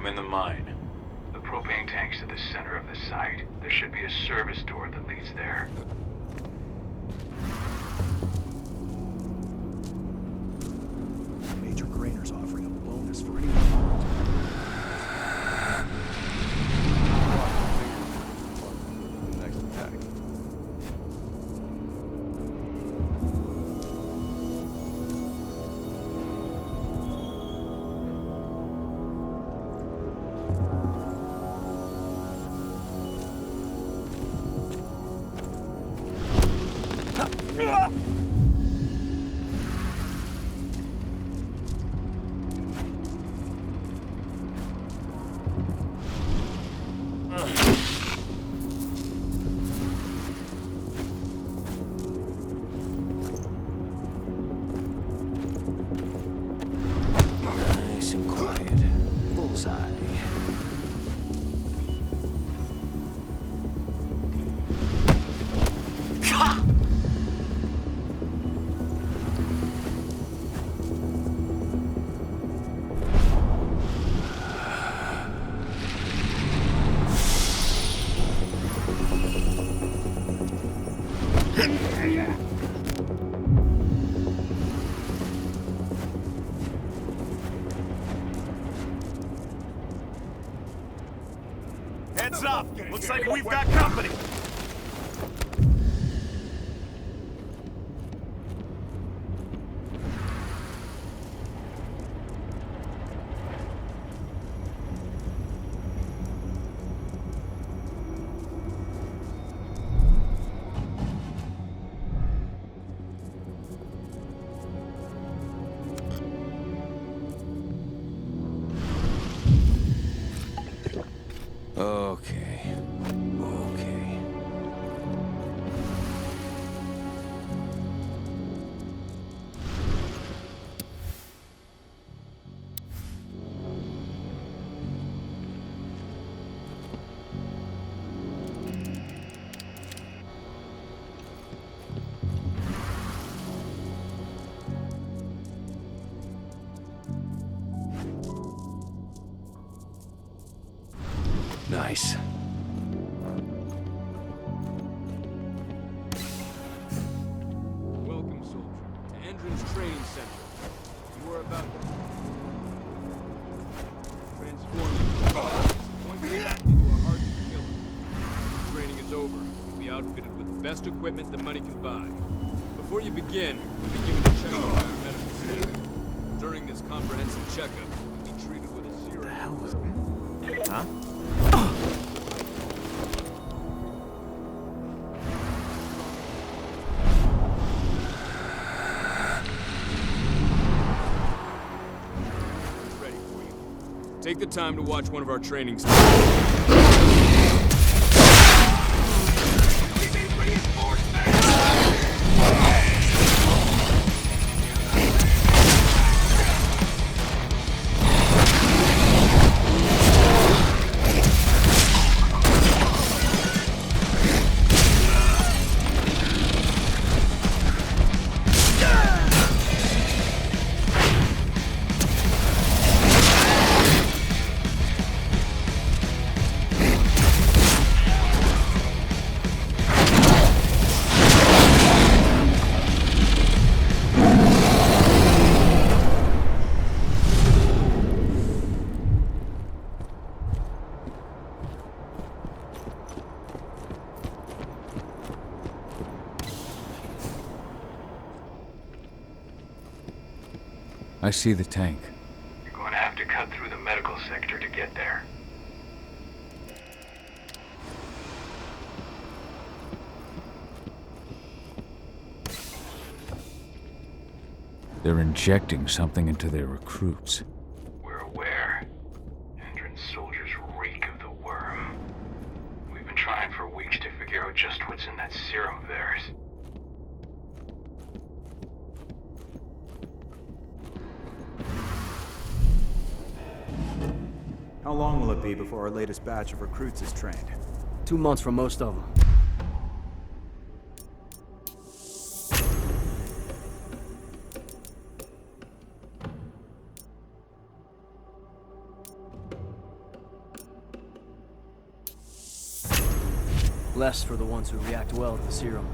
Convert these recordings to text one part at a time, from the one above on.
I'm in the mine. The propane tank's at the center of the site. There should be a service door that leads there. Major Grainer's offering a bonus for anyone. Next attack. Nice and quiet. Bullseye. Heads up! Looks like we've got company! Okay. Okay. Nice. Welcome, soldier, to Endron'S training center. You are about to transform you into a hardened killer. Training is over. You'll be outfitted with the best equipment the money can buy. Before you begin, you'll be given a checkup by your medical staff. During this comprehensive checkup, you'll be treated with a serum. The hell was it? Huh? Ready for you. Take the time to watch one of our training sessions. I see the tank. You're going to have to cut through the medical sector to get there. They're injecting something into their recruits. We're aware. Endron'S soldiers reek of the worm. We've been trying for weeks to figure out just what's in that serum of theirs. How long will it be before our latest batch of recruits is trained? 2 months for most of them. Less for the ones who react well to the serum.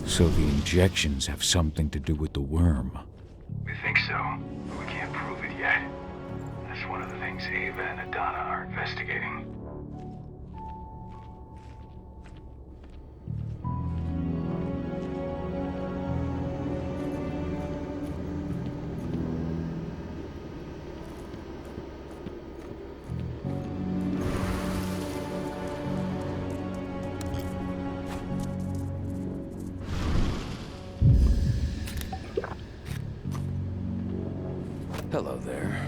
So the injections have something to do with the worm. We think so, but we can't prove it yet. That's one of the things Ava and Adana are investigating. Hello there.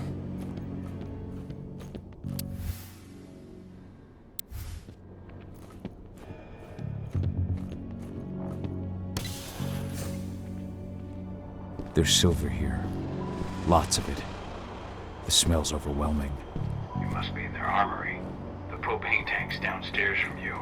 There's silver here. Lots of it. The smell's overwhelming. You must be in their armory. The propane tank's downstairs from you.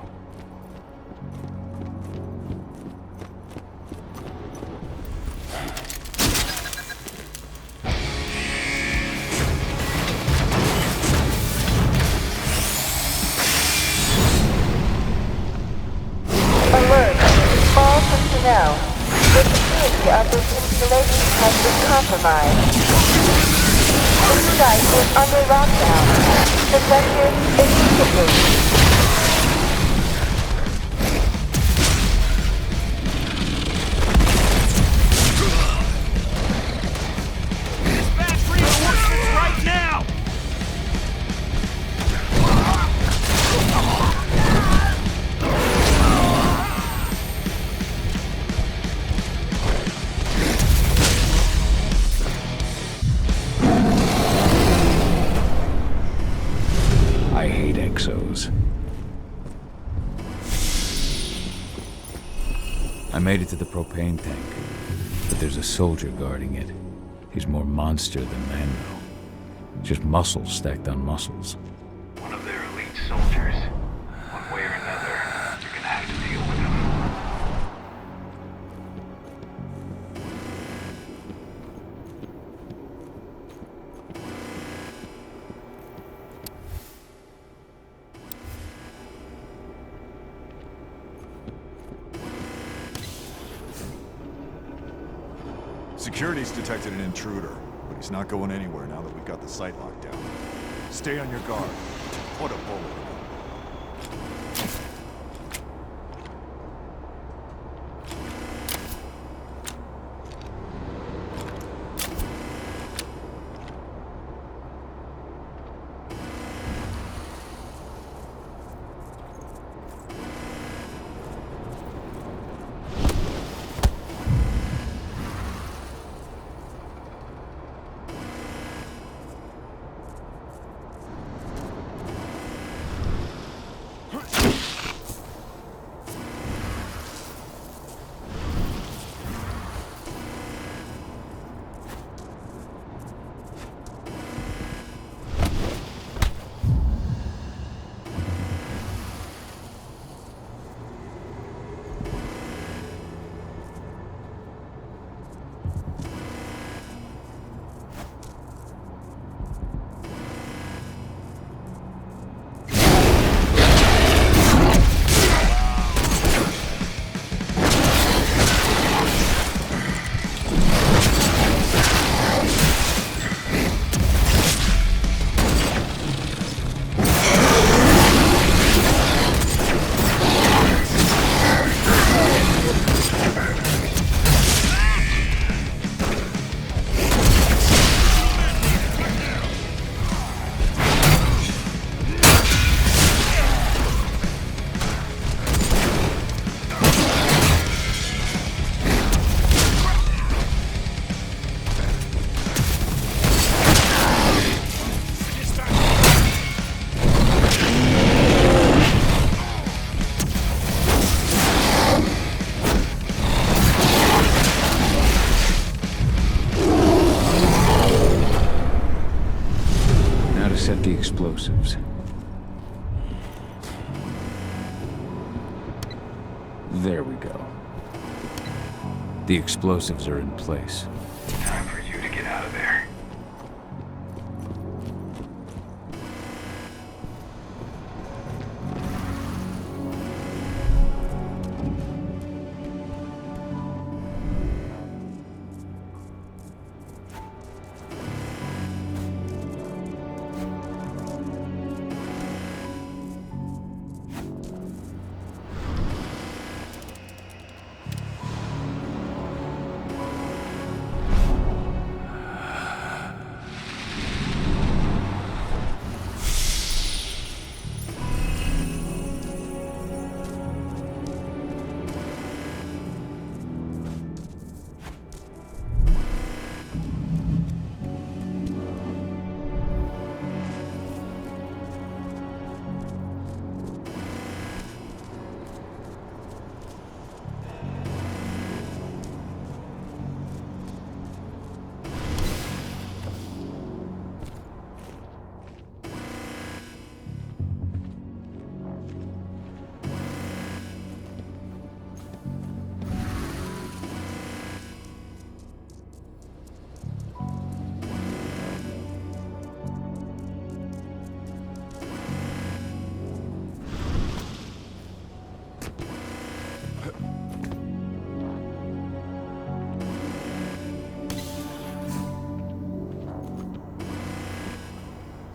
Alert. All personnel. The security of this installation has been compromised. The site is under lockdown. Surrender immediately. Dispatch reinforcements right now! I hate Exos. I made it to the propane tank, but there's a soldier guarding it. He's more monster than man, though. Just muscles stacked on muscles. One of their elite soldiers. One way or another, you're gonna have to deal with him. Security's detected an intruder, but he's not going anywhere now that we've got the site locked down. Stay on your guard. Put a bullet in him. There we go. The explosives are in place. Time for you to get out of there.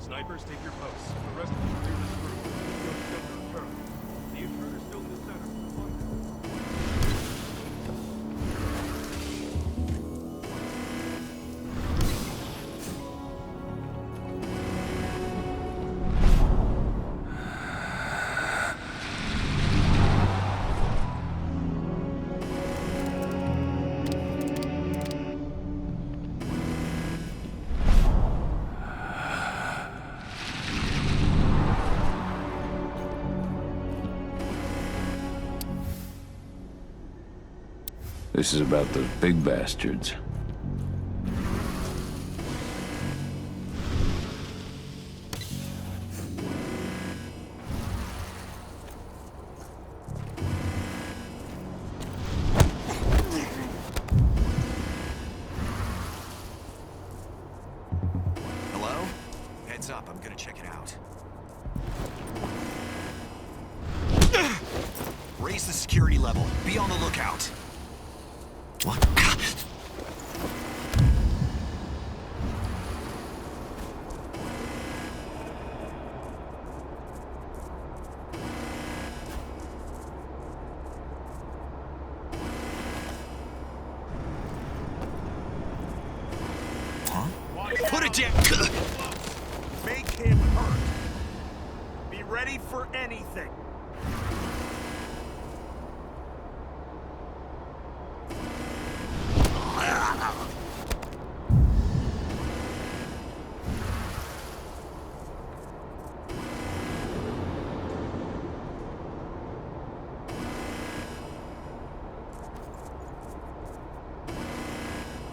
Snipers, take your posts. The rest of you clear this room. The intruder's still in the center. This is about those big bastards. Hello? Heads up, I'm gonna check it out. Raise the security level. Be on the lookout. What? Huh? Put it down! Make him hurt. Be ready for anything.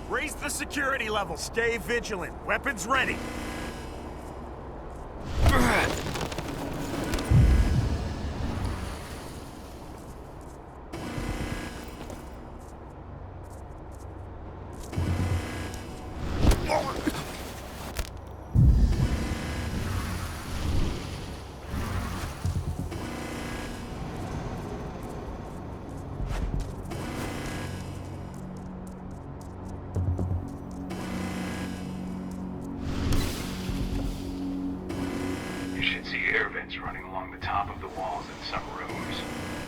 Raise the security level. Stay vigilant. Weapons ready. Running along the top of the walls in some rooms.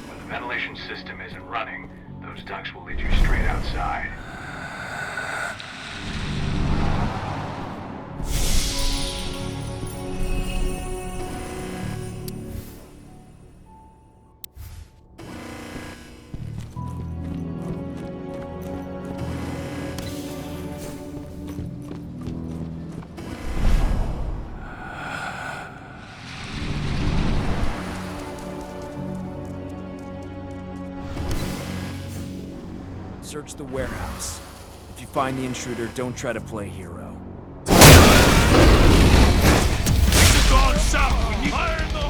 When the ventilation system isn't running, those ducts will lead you straight outside. Search the warehouse. If you find the intruder, don't try to play hero. It's gone south. We need fire in the hole.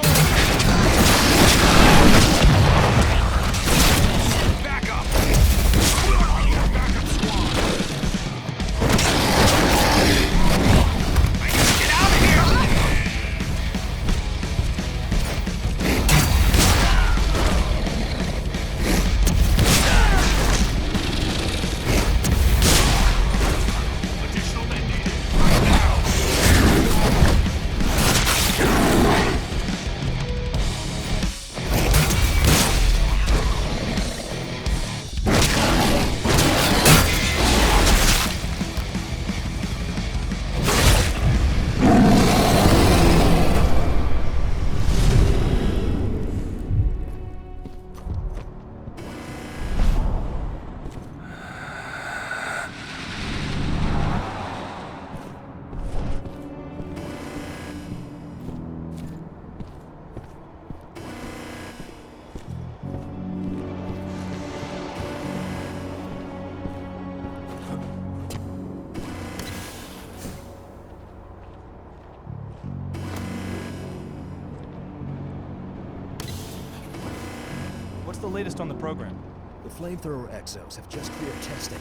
What's the latest on the program? The flamethrower Exos have just cleared testing.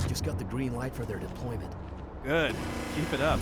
Just got the green light for their deployment. Good. Keep it up.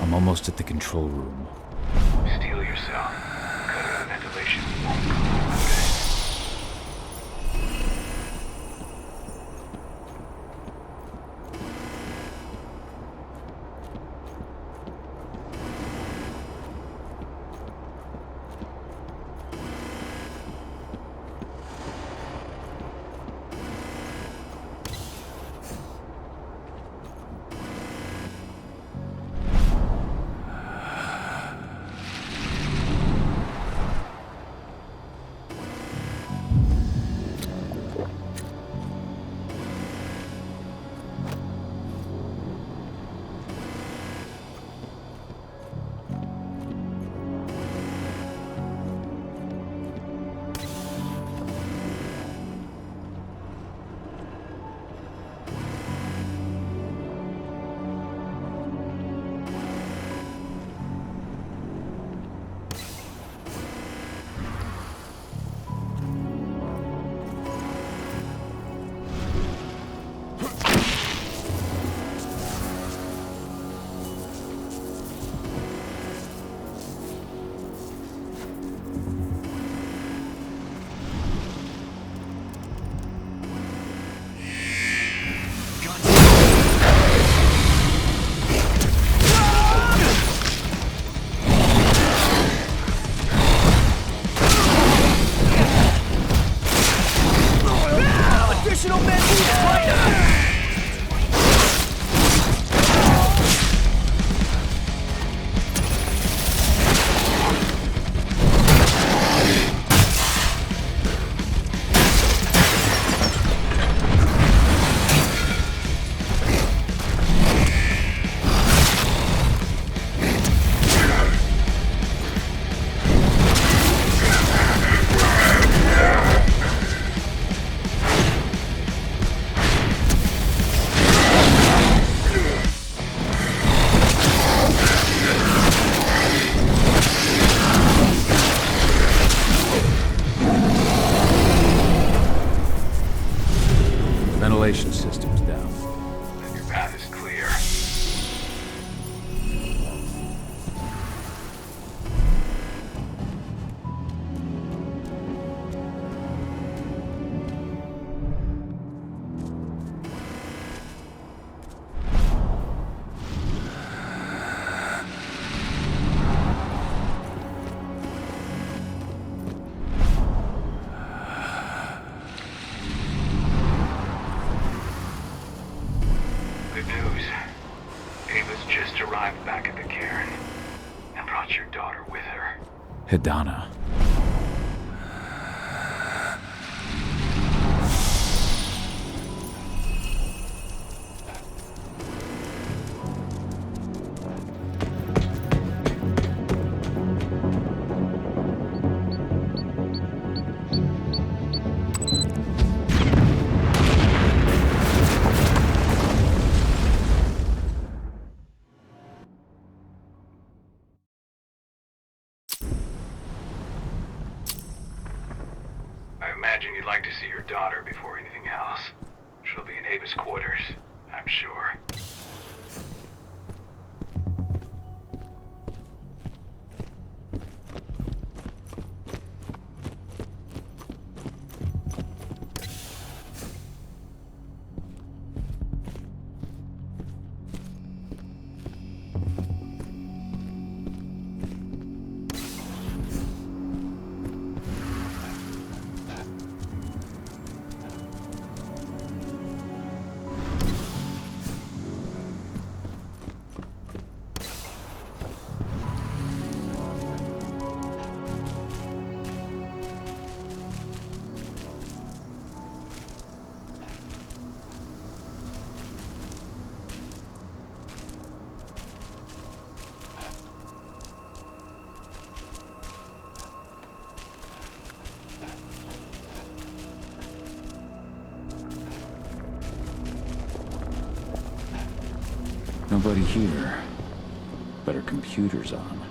I'm almost at the control room. Steel yourself. Cut out the ventilation. Won't come. Ventilation system's down. Your path is clear. arrived back at the cairn and brought your daughter with her. Hidana. I imagine you'd like to see your daughter before anything else. She'll be in Ava's quarters, I'm sure. Nobody here. But her computer's on.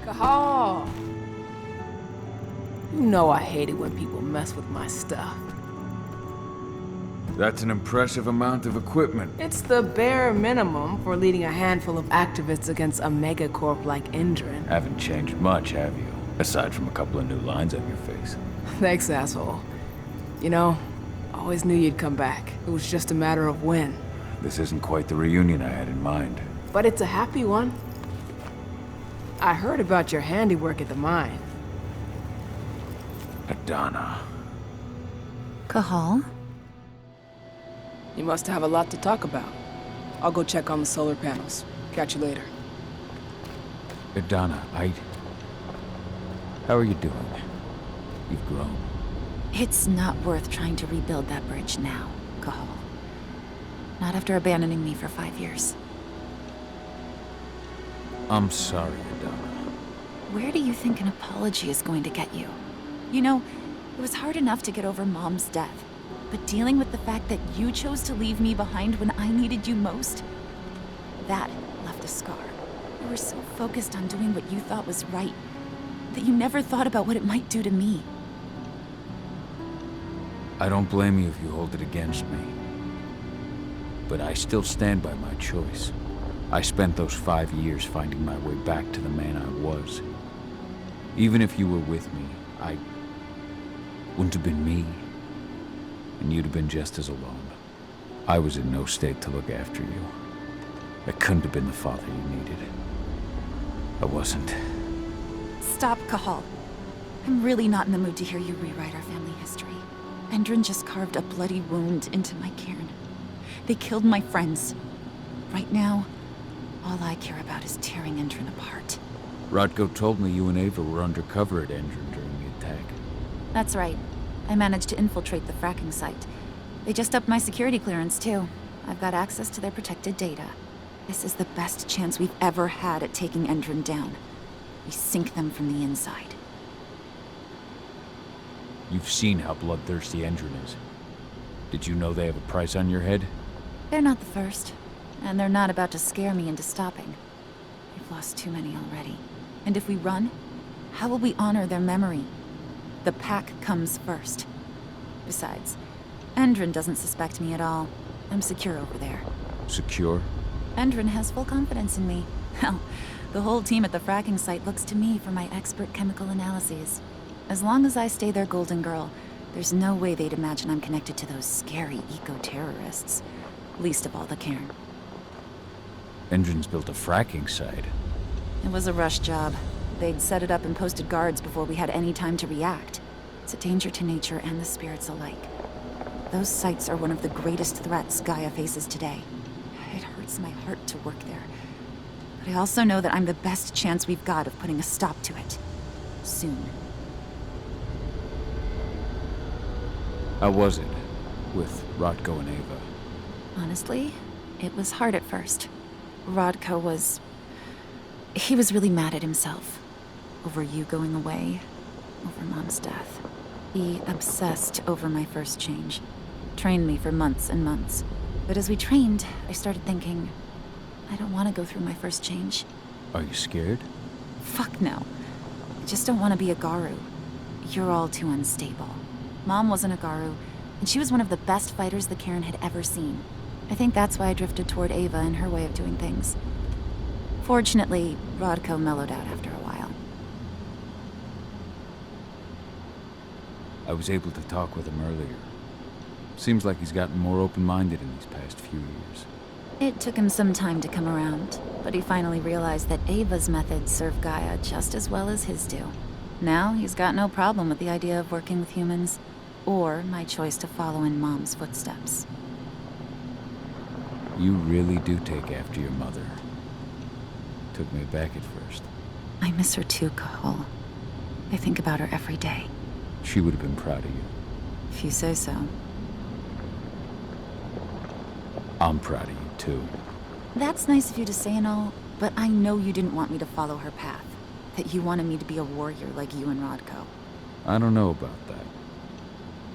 Cahal! You know I hate it when people mess with my stuff. That's an impressive amount of equipment. It's the bare minimum for leading a handful of activists against a megacorp like Endron. Haven't changed much, have you? Aside from a couple of new lines on your face. Thanks, asshole. You know, always knew you'd come back. It was just a matter of when. This isn't quite the reunion I had in mind. But it's a happy one. I heard about your handiwork at the mine. Hidana. Cahal? You must have a lot to talk about. I'll go check on the solar panels. Catch you later. Hidana, how are you doing? You've grown. It's not worth trying to rebuild that bridge now, Cahal. Not after abandoning me for 5 years. I'm sorry, Hidana. Where do you think an apology is going to get you? You know, it was hard enough to get over Mom's death, but dealing with the fact that you chose to leave me behind when I needed you most, that left a scar. You were so focused on doing what you thought was right, that you never thought about what it might do to me. I don't blame you if you hold it against me. But I still stand by my choice. I spent those 5 years finding my way back to the man I was. Even if you were with me, I wouldn't have been me. And you'd have been just as alone. I was in no state to look after you. I couldn't have been the father you needed. I wasn't. Stop, Cahal. I'm really not in the mood to hear you rewrite our family history. Endron just carved a bloody wound into my cairn. They killed my friends. Right now, all I care about is tearing Endron apart. Rodko told me you and Ava were undercover at Endron during the attack. That's right. I managed to infiltrate the fracking site. They just upped my security clearance, too. I've got access to their protected data. This is the best chance we've ever had at taking Endron down. We sink them from the inside. You've seen how bloodthirsty Endron is. Did you know they have a price on your head? They're not the first, and they're not about to scare me into stopping. We've lost too many already. And if we run, how will we honor their memory? The pack comes first. Besides, Endron doesn't suspect me at all. I'm secure over there. Secure? Endron has full confidence in me. Hell, the whole team at the fracking site looks to me for my expert chemical analyses. As long as I stay their golden girl, there's no way they'd imagine I'm connected to those scary eco-terrorists. Least of all the cairn. Endron's built a fracking site. It was a rush job. They'd set it up and posted guards before we had any time to react. It's a danger to nature and the spirits alike. Those sites are one of the greatest threats Gaia faces today. It hurts my heart to work there. But I also know that I'm the best chance we've got of putting a stop to it. Soon. How was it with Rodko and Ava? Honestly, it was hard at first. Rodko was... he was really mad at himself. Over you going away. Over Mom's death. He obsessed over my first change. Trained me for months and months. But as we trained, I started thinking, I don't want to go through my first change. Are you scared? Fuck no. I just don't want to be a Garu. You're all too unstable. Mom wasn't a Garu, and she was one of the best fighters the Cairn had ever seen. I think that's why I drifted toward Ava and her way of doing things. Fortunately, Rodko mellowed out after a while. I was able to talk with him earlier. Seems like he's gotten more open-minded in these past few years. It took him some time to come around, but he finally realized that Ava's methods serve Gaia just as well as his do. Now he's got no problem with the idea of working with humans, or my choice to follow in Mom's footsteps. You really do take after your mother. Took me aback at first. I miss her too, Cole. I think about her every day. She would have been proud of you. If you say so. I'm proud of you, too. That's nice of you to say and all, but I know you didn't want me to follow her path. That you wanted me to be a warrior like you and Rodko. I don't know about that.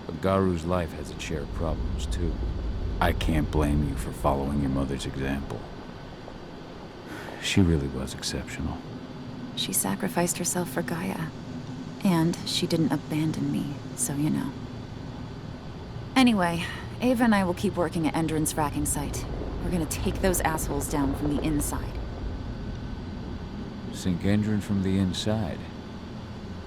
But Garu's life has its share of problems, too. I can't blame you for following your mother's example. She really was exceptional. She sacrificed herself for Gaia. And she didn't abandon me, so you know. Anyway, Ava and I will keep working at ENDRO'N'S fracking site. We're gonna take those assholes down from the inside. Sink Endron from the inside?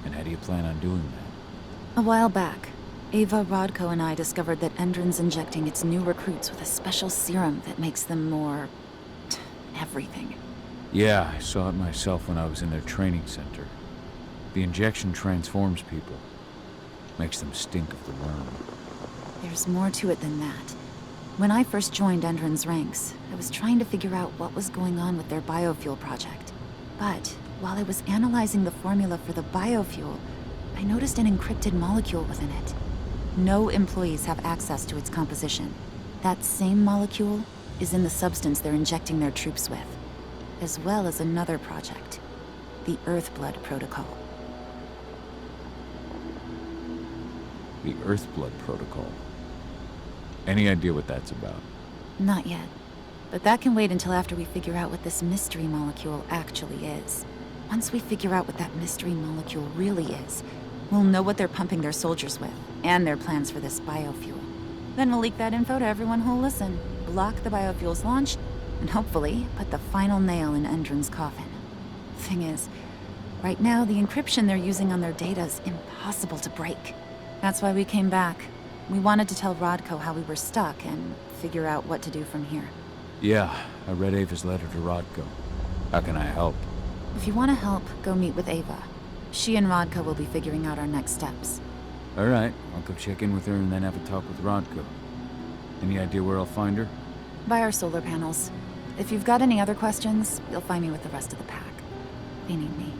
And how do you plan on doing that? A while back, Ava, Rodko, and I discovered that ENDRO'N'S injecting its new recruits with a special serum that makes them more... everything. Yeah, I saw it myself when I was in their training center. The injection transforms people. Makes them stink of the worm. There's more to it than that. When I first joined ENDRO'N'S ranks, I was trying to figure out what was going on with their biofuel project. But while I was analyzing the formula for the biofuel, I noticed an encrypted molecule within it. No employees have access to its composition. That same molecule is in the substance they're injecting their troops with, as well as another project, the EARTHBLOOD protocol. The EARTHBLOOD protocol. Any idea what that's about? Not yet. But that can wait until after we figure out what this mystery molecule actually is. Once we figure out what that mystery molecule really is, we'll know what they're pumping their soldiers with, and their plans for this biofuel. Then we'll leak that info to everyone who'll listen, block the biofuel's launch, and hopefully put the final nail in ENDRO'N'S coffin. Thing is, right now the encryption they're using on their data's impossible to break. That's why we came back. We wanted to tell Rodko how we were stuck and figure out what to do from here. Yeah, I read Ava's letter to Rodko. How can I help? If you want to help, go meet with Ava. She and Rodko will be figuring out our next steps. Alright, I'll go check in with her and then have a talk with Rodko. Any idea where I'll find her? By our solar panels. If you've got any other questions, you'll find me with the rest of the pack. They need me.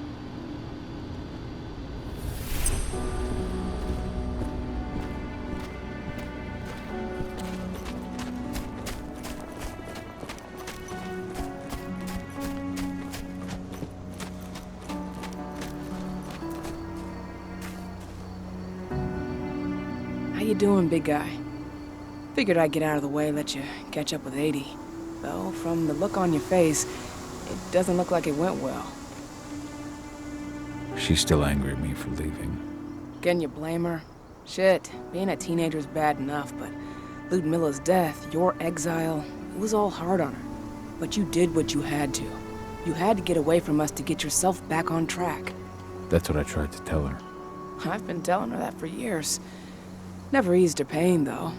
How you doing, big guy? Figured I'd get out of the way, let you catch up with 80. Though, from the look on your face, it doesn't look like it went well. She's still angry at me for leaving. Can you blame her? Shit, being a teenager's bad enough, but Ludmilla's death, your exile, it was all hard on her. But you did what you had to. You had to get away from us to get yourself back on track. That's what I tried to tell her. I've been telling her that for years. Never eased her pain, though.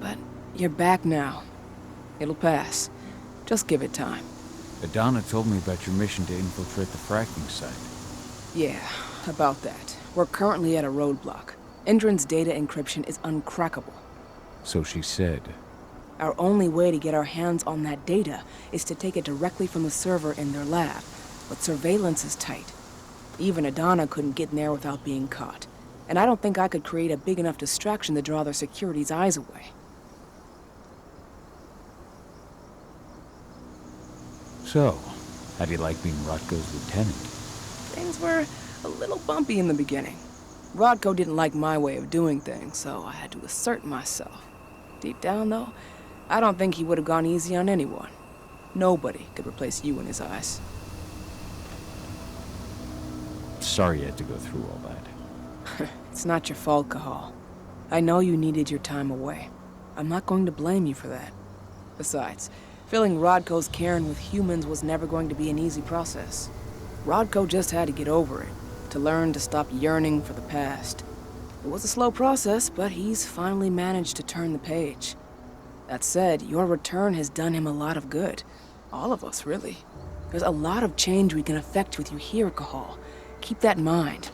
But you're back now. It'll pass. Just give it time. Adana told me about your mission to infiltrate the fracking site. Yeah, about that. We're currently at a roadblock. ENDRO'N'S data encryption is uncrackable. So she said. Our only way to get our hands on that data is to take it directly from the server in their lab, but surveillance is tight. Even Adana couldn't get in there without being caught, and I don't think I could create a big enough distraction to draw their security's eyes away. So, how do you like being Rotko's lieutenant? Things were a little bumpy in the beginning. Rodko didn't like my way of doing things, so I had to assert myself. Deep down, though, I don't think he would have gone easy on anyone. Nobody could replace you in his eyes. Sorry you had to go through all that. It's not your fault, Cahal. I know you needed your time away. I'm not going to blame you for that. Besides, filling Rodko's cairn with humans was never going to be an easy process. Rodko just had to get over it, to learn to stop yearning for the past. It was a slow process, but he's finally managed to turn the page. That said, your return has done him a lot of good. All of us, really. There's a lot of change we can effect with you here, Cahal. Keep that in mind.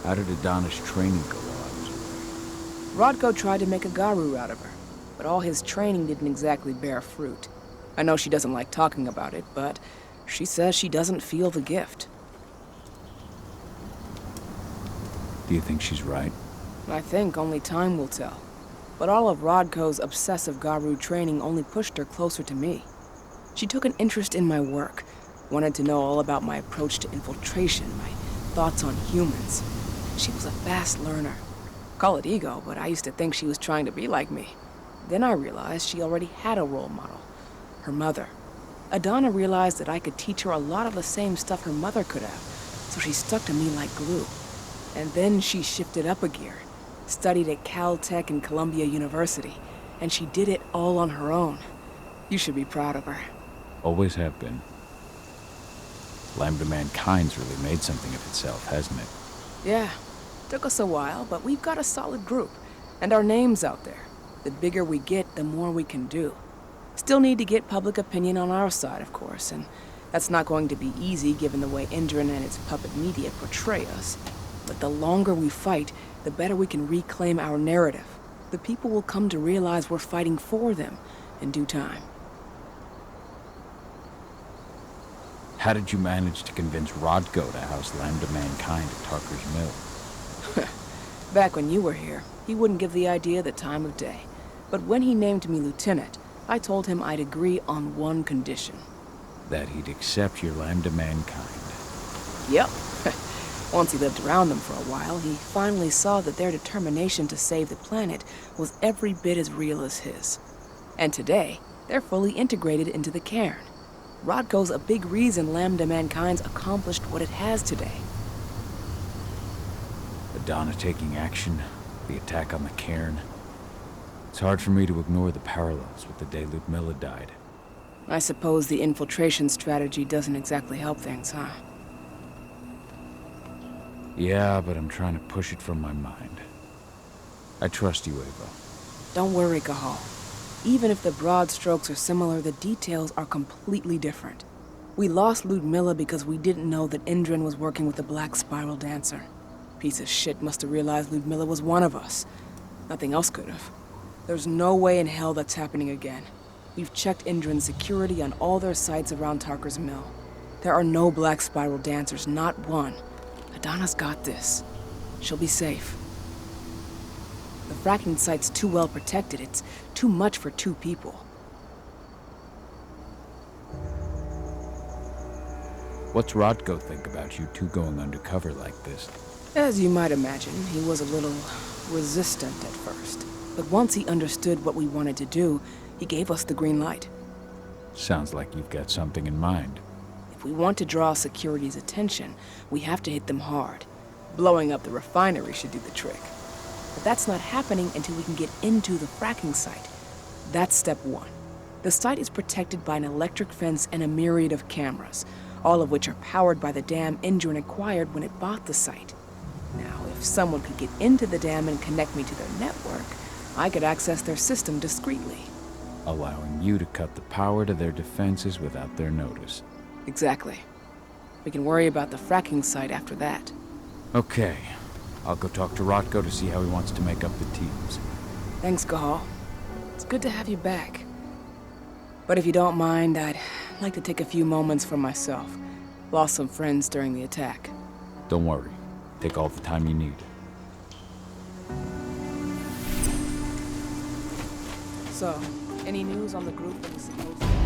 How did Adana's training go while I was away? Rodko tried to make a Garu out of her, but all his training didn't exactly bear fruit. I know she doesn't like talking about it, but she says she doesn't feel the gift. Do you think she's right? I think only time will tell. But all of Rodko's obsessive Garu training only pushed her closer to me. She took an interest in my work, wanted to know all about my approach to infiltration, my thoughts on humans. She was a fast learner. Call it ego, but I used to think she was trying to be like me. Then I realized she already had a role model, her mother. Adana realized that I could teach her a lot of the same stuff her mother could have, so she stuck to me like glue. And then she shifted up a gear, studied at Caltech and Columbia University, and she did it all on her own. You should be proud of her. Always have been. Lambda Mankind's really made something of itself, hasn't it? Yeah. Took us a while, but we've got a solid group, and our name's out there. The bigger we get, the more we can do. Still need to get public opinion on our side, of course, and that's not going to be easy given the way Endron and its puppet media portray us. But the longer we fight, the better we can reclaim our narrative. The people will come to realize we're fighting for them in due time. How did you manage to convince Rodko to house Lambda Mankind at Tarker's Mill? Back when you were here, he wouldn't give the idea the time of day. But when he named me lieutenant, I told him I'd agree on one condition. That he'd accept your Lambda Mankind. Yep. Once he lived around them for a while, he finally saw that their determination to save the planet was every bit as real as his. And today, they're fully integrated into the cairn. Rodko's a big reason Lambda Mankind's accomplished what it has today. Adana taking action, the attack on the cairn. It's hard for me to ignore the parallels with the day Ludmilla died. I suppose the infiltration strategy doesn't exactly help things, huh? Yeah, but I'm trying to push it from my mind. I trust you, Ava. Don't worry, Cahal. Even if the broad strokes are similar, the details are completely different. We lost Ludmilla because we didn't know that Endron was working with the Black Spiral Dancer. Piece of shit must have realized Ludmilla was one of us. Nothing else could have. There's no way in hell that's happening again. We've checked Endron's security on all their sites around Tarker's Mill. There are no Black Spiral Dancers, not one. Adana's got this. She'll be safe. The fracking site's too well protected. It's too much for two people. What's Rodko think about you two going undercover like this? As you might imagine, he was a little resistant at first. But once he understood what we wanted to do, he gave us the green light. Sounds like you've got something in mind. If we want to draw security's attention, we have to hit them hard. Blowing up the refinery should do the trick. But that's not happening until we can get into the fracking site. That's step one. The site is protected by an electric fence and a myriad of cameras, all of which are powered by the dam Endron acquired when it bought the site. Now, if someone could get into the dam and connect me to their network, I could access their system discreetly. Allowing you to cut the power to their defenses without their notice. Exactly. We can worry about the fracking site after that. Okay. I'll go talk to Rotko to see how he wants to make up the teams. Thanks, Cahal. It's good to have you back. But if you don't mind, I'd like to take a few moments for myself. Lost some friends during the attack. Don't worry. Take all the time you need. So, any news on the group that was supposed to...